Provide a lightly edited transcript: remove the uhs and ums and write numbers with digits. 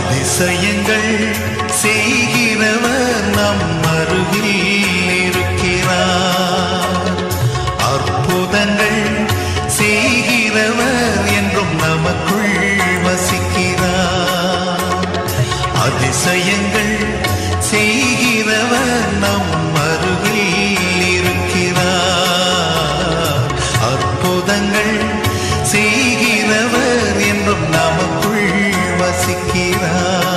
அதிசயங்கள் செய்கிறவர் நம் அருகில் இருக்கிறார். அற்புதங்கள் செய்கிறவர் என்றும் நமக்குள் வசிக்கிறார். அதிசயங்கள் செய்கிறவர் நம் அருகில் இருக்கிறார். அற்புதங்கள் செய்கிறவர் என்றும் நமக்குள் வசிக்கிறார்.